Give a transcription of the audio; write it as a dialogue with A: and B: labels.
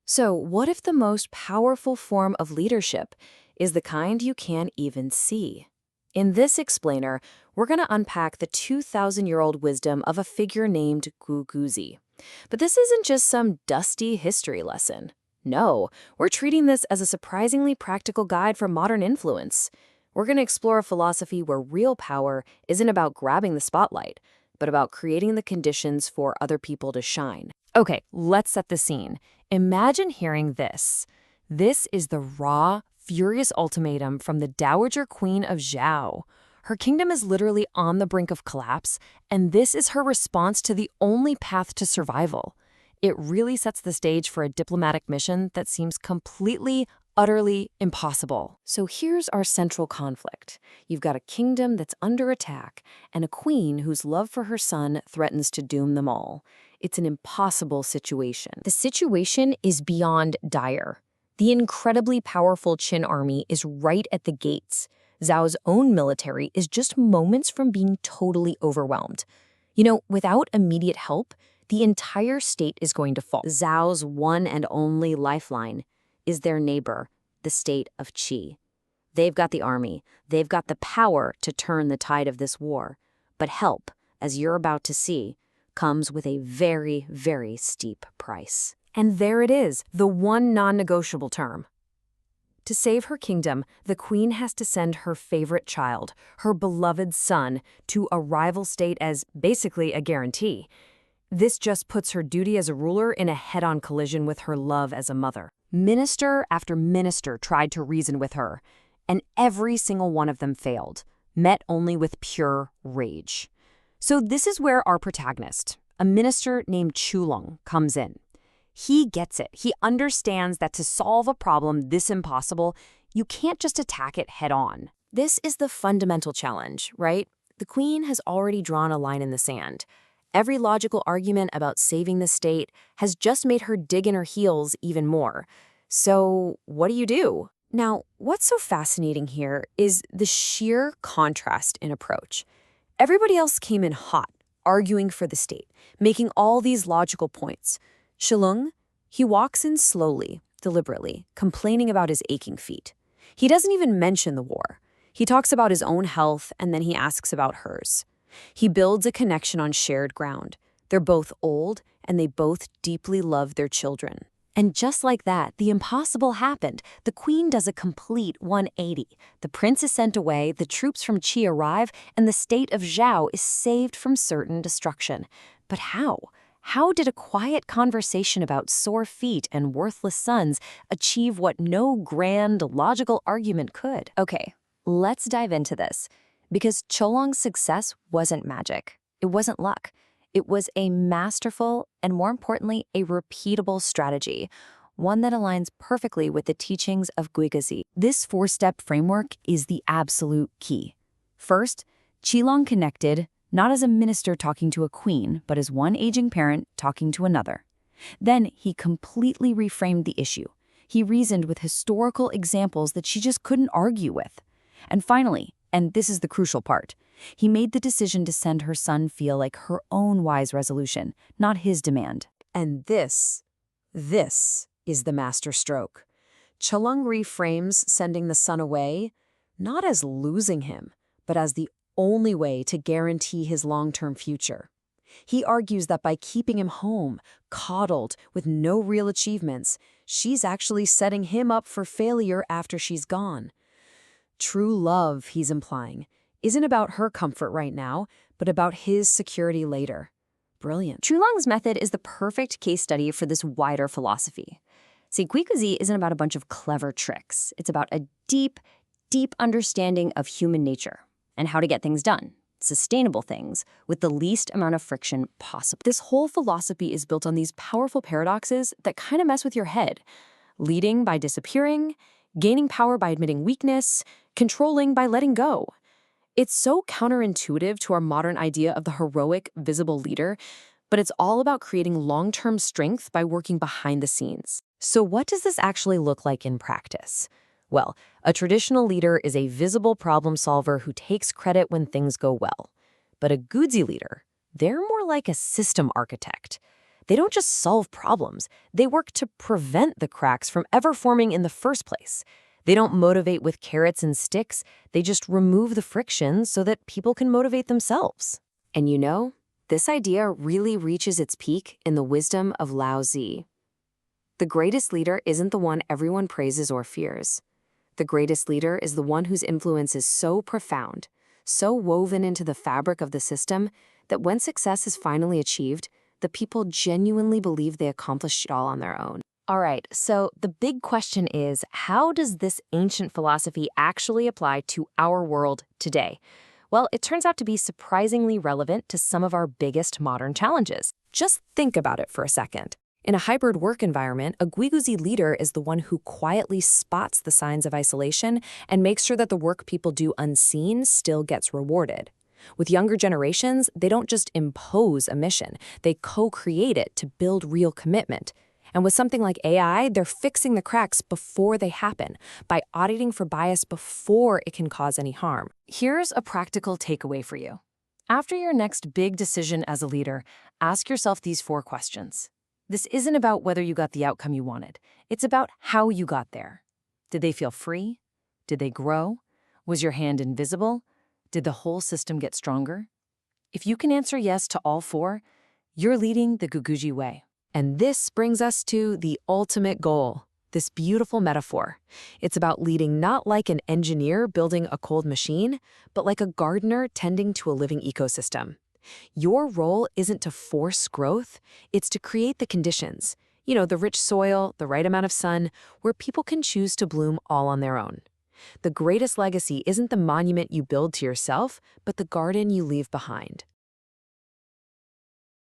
A: So, what if the most powerful form of leadership is the kind you can't even see? In this explainer, we're going to unpack the 2,000-year-old wisdom of a figure named Guiguzi. But this isn't just some dusty history lesson. No, we're treating this as a surprisingly practical guide for modern influence. We're going to explore a philosophy where real power isn't about grabbing the spotlight, but about creating the conditions for other people to shine. Okay, let's set the scene. Imagine hearing this. This is the raw, furious ultimatum from the Dowager Queen of Zhao. Her kingdom is literally on the brink of collapse, and this is her response to the only path to survival. It really sets the stage for a diplomatic mission that seems completely, utterly impossible. So here's our central conflict. You've got a kingdom that's under attack, and a queen whose love for her son threatens to doom them all. It's an impossible situation. The situation is beyond dire. The incredibly powerful Qin army is right at the gates. Zhao's own military is just moments from being totally overwhelmed. Without immediate help, the entire state is going to fall. Zhao's one and only lifeline is their neighbor, the state of Qi. They've got the army. They've got the power to turn the tide of this war. But help, as you're about to see, comes with a very, very steep price. And there it is, the one non-negotiable term. To save her kingdom, the queen has to send her favorite child, her beloved son, to a rival state as basically a guarantee. This just puts her duty as a ruler in a head-on collision with her love as a mother. Minister after minister tried to reason with her, and every single one of them failed, met only with pure rage. So this is where our protagonist, a minister named Chulong, comes in. He gets it. He understands that to solve a problem this impossible, you can't just attack it head-on. This is the fundamental challenge, right? The queen has already drawn a line in the sand. Every logical argument about saving the state has just made her dig in her heels even more. So what do? Now, what's so fascinating here is the sheer contrast in approach. Everybody else came in hot, arguing for the state, making all these logical points. Shilung, he walks in slowly, deliberately, complaining about his aching feet. He doesn't even mention the war. He talks about his own health, and then he asks about hers. He builds a connection on shared ground. They're both old, and they both deeply love their children. And just like that, the impossible happened. The queen does a complete 180. The prince is sent away, the troops from Qi arrive, and the state of Zhao is saved from certain destruction. But how? How did a quiet conversation about sore feet and worthless sons achieve what no grand, logical argument could? Okay, let's dive into this. Because Cholong's success wasn't magic. It wasn't luck. It was a masterful and, more importantly, a repeatable strategy, one that aligns perfectly with the teachings of Guiguzi. This four-step framework is the absolute key. First, Qilong connected, not as a minister talking to a queen, but as one aging parent talking to another. Then he completely reframed the issue. He reasoned with historical examples that she just couldn't argue with. And finally, and this is the crucial part, he made the decision to send her son feel like her own wise resolution, not his demand. And this is the master stroke. Cholong reframes sending the son away, not as losing him, but as the only way to guarantee his long-term future. He argues that by keeping him home, coddled, with no real achievements, she's actually setting him up for failure after she's gone. True love, he's implying, isn't about her comfort right now, but about his security later. Brilliant. Chulong's method is the perfect case study for this wider philosophy. See, Guiguzi isn't about a bunch of clever tricks. It's about a deep, deep understanding of human nature and how to get things done, sustainable things, with the least amount of friction possible. This whole philosophy is built on these powerful paradoxes that kind of mess with your head. Leading by disappearing, gaining power by admitting weakness, controlling by letting go. It's so counterintuitive to our modern idea of the heroic, visible leader, but it's all about creating long-term strength by working behind the scenes. So what does this actually look like in practice? Well, a traditional leader is a visible problem solver who takes credit when things go well. But a Guiguzi leader, they're more like a system architect. They don't just solve problems, they work to prevent the cracks from ever forming in the first place. They don't motivate with carrots and sticks, they just remove the friction so that people can motivate themselves. And this idea really reaches its peak in the wisdom of Lao Tzu. The greatest leader isn't the one everyone praises or fears. The greatest leader is the one whose influence is so profound, so woven into the fabric of the system, that when success is finally achieved, the people genuinely believe they accomplished it all on their own. All right, so the big question is, how does this ancient philosophy actually apply to our world today? Well, it turns out to be surprisingly relevant to some of our biggest modern challenges. Just think about it for a second. In a hybrid work environment, a Guiguzi leader is the one who quietly spots the signs of isolation and makes sure that the work people do unseen still gets rewarded. With younger generations, they don't just impose a mission, they co-create it to build real commitment. And with something like AI, they're fixing the cracks before they happen, by auditing for bias before it can cause any harm. Here's a practical takeaway for you. After your next big decision as a leader, ask yourself these 4 questions. This isn't about whether you got the outcome you wanted. It's about how you got there. Did they feel free? Did they grow? Was your hand invisible? Did the whole system get stronger? If you can answer yes to all 4, you're leading the Guiguzi way. And this brings us to the ultimate goal, this beautiful metaphor. It's about leading not like an engineer building a cold machine, but like a gardener tending to a living ecosystem. Your role isn't to force growth, it's to create the conditions. The rich soil, the right amount of sun, where people can choose to bloom all on their own. The greatest legacy isn't the monument you build to yourself, but the garden you leave behind.